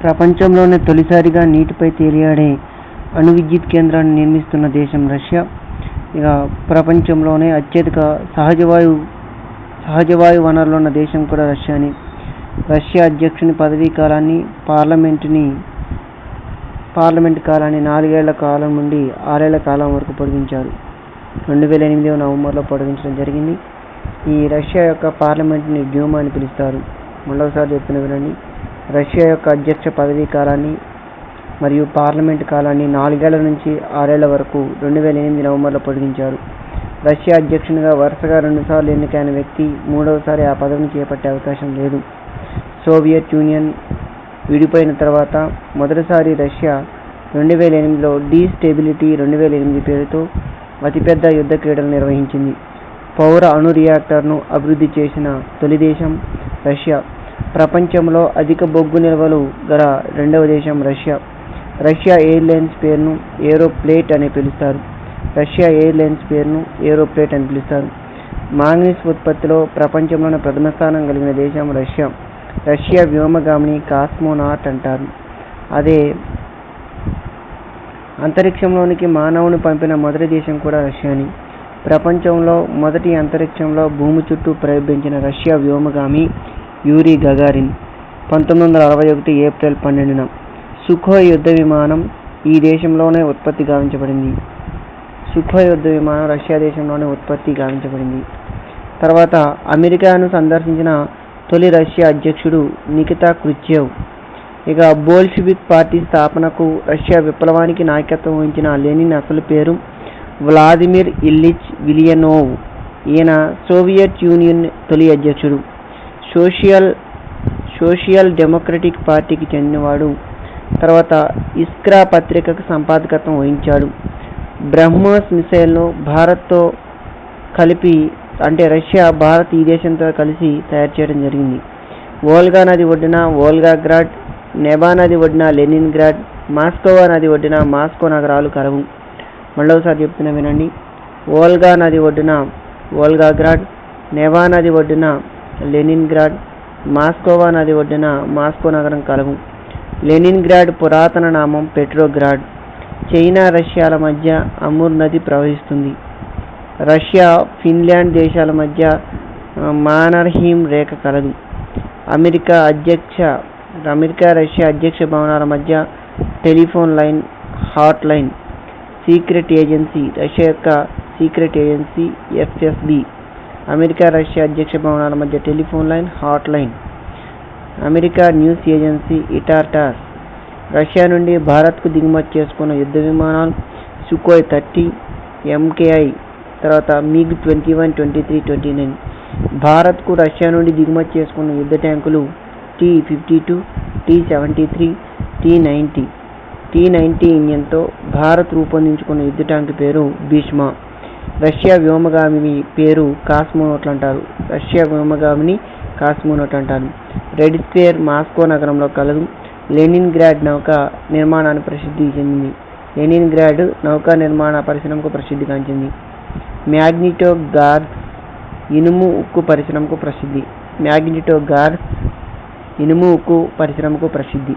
ప్రపంచంలోనే తొలిసారిగా నీటిపై తేలియాడే అణు విద్యుత్ కేంద్రాన్ని నిర్మిస్తున్న దేశం రష్యా. ఇక ప్రపంచంలోనే అత్యధిక సహజవాయు వనరులున్న దేశం కూడా రష్యానే. రష్యా అధ్యక్షుని పదవీ కాలాన్ని పార్లమెంట్ కాలాన్ని 4 ఏళ్ల కాలం నుండి 6 ఏళ్ల కాలం వరకు పొడిగించారు. 2008 నవంబర్లో పొడిగించడం జరిగింది. ఈ రష్యా యొక్క పార్లమెంటుని డ్యూమా అని పిలుస్తారు. మరోసారి చెప్తున్న వినండి. రష్యా యొక్క అధ్యక్ష పదవీ కాలాన్ని మరియు పార్లమెంటు కాలాన్ని 4 ఏళ్ల నుంచి 6 ఏళ్ల వరకు 2008 నవంబర్లో పొడిగించారు. రష్యా అధ్యక్షునిగా వరుసగా 2 సార్లు ఎన్నికైన వ్యక్తి మూడవసారి ఆ పదవిని చేపట్టే అవకాశం లేదు. సోవియట్ యూనియన్ విడిపోయిన తర్వాత మొదటిసారి రష్యా 2008లో డీస్టెబిలిటీ 2008 పేరుతో అతిపెద్ద యుద్ధ క్రీడలు నిర్వహించింది. పౌర అణు రియాక్టర్ను అభివృద్ధి చేసిన తొలి దేశం రష్యా. ప్రపంచంలో అధిక బొగ్గు నిల్వలు గల రెండవ దేశం రష్యా. రష్యా ఎయిర్లైన్స్ పేరును ఏరోఫ్లోట్ అని పిలుస్తారు. మాంగనీస్ ఉత్పత్తిలో ప్రపంచంలోనే ప్రథమ స్థానం కలిగిన దేశం రష్యా. రష్యా వ్యోమగామిని కాస్మోనాట్ అంటారు. అదే అంతరిక్షంలోనికి మానవుని పంపిన మొదటి దేశం కూడా రష్యానే. ప్రపంచంలో మొదటి అంతరిక్షంలో భూమి చుట్టూ ప్రవేశించిన రష్యా వ్యోమగామి యూరీ గగారిన్ 1961 ఏప్రిల్ 12న. సుఖోయ్ యుద్ధ విమానం ఈ దేశంలోనే ఉత్పత్తి గావించబడింది. రష్యా దేశంలోనే ఉత్పత్తి గావించబడింది. తర్వాత అమెరికాను సందర్శించిన తొలి రష్యా అధ్యక్షుడు నికితా క్రుష్చెవ్. ఇక బోల్షివిక్ పార్టీ స్థాపనకు రష్యా విప్లవానికి నాయకత్వం వహించిన లెనిన్ అసలు పేరు వ్లాదిమిర్ ఇల్లిచ్ విలియనోవ్. ఈయన సోవియట్ యూనియన్ తొలి అధ్యక్షుడు. సోషల్ డెమోక్రటిక్ పార్టీకి చెందినవాడు. తర్వాత ఇస్క్రా పత్రికకు సంపాదకత్వం వహించాడు. బ్రహ్మోస్ మిసైల్ను భారత్తో కలిపి రష్యా భారత్ ఈ దేశంతో కలిసి తయారు చేయడం జరిగింది. వోల్గా నది ఒడ్డున వోల్గాగ్రాడ్, నెబా నది ఒడ్డున లెనిన్గ్రాడ్, మాస్కోవా నది ఒడ్డున మాస్కో నగరాలు కలవు. మరోసారి చెప్తున్నా వినండి. వోల్గా నది ఒడ్డున వోల్గాగ్రాడ్, నెబా నది ఒడ్డున లెనిన్గ్రాడ్, మాస్కోవా నది ఒడ్డున మాస్కో నగరం కలవు. లెనిన్గ్రాడ్ పురాతన నామం పెట్రోగ్రాడ్. చైనా రష్యాల మధ్య అమూర్ నది ప్రవహిస్తుంది. రష్యా ఫిన్లాండ్ దేశాల మధ్య మానర్హీమ్ రేఖ కలదు. అమెరికా రష్యా అధ్యక్ష భవనాల మధ్య telephone line hot line. Secret agency Russia యొక్క secret agency FSB. America Russia అధ్యక్ష భవనాల మధ్య telephone line hot line. America news agency ఇటార్టార్. రష్యా నుండి భారత్కు దిగుమతి చేసుకున్న యుద్ధ విమానాలు సుఖోయ్ 30, MKI, తర్వాత MiG-21, 23, 29. భారత్కు రష్యా నుండి దిగుమతి చేసుకున్న యుద్ధ ట్యాంకులు T-52, T-73, T-90. T-90 ఇంజన్తో Bharat రూపొందించుకున్న యుద్ధ ట్యాంకు పేరు భీష్మ. రష్యా వ్యోమగామిని పేరు కాస్మోనాట్ అంటారు. రెడ్ స్క్వేర్ మాస్కో నగరంలో కలదు. లెనిన్గ్రాడ్ నౌకా నిర్మాణానికి ప్రసిద్ధి చెందింది. లెనిన్గ్రాడ్ నౌకా నిర్మాణ పరిశ్రమకు ప్రసిద్ధిగాంచింది. మ్యాగ్నిటోగార్స్క్ ఇనుము ఉక్కు పరిశ్రమకు ప్రసిద్ధి.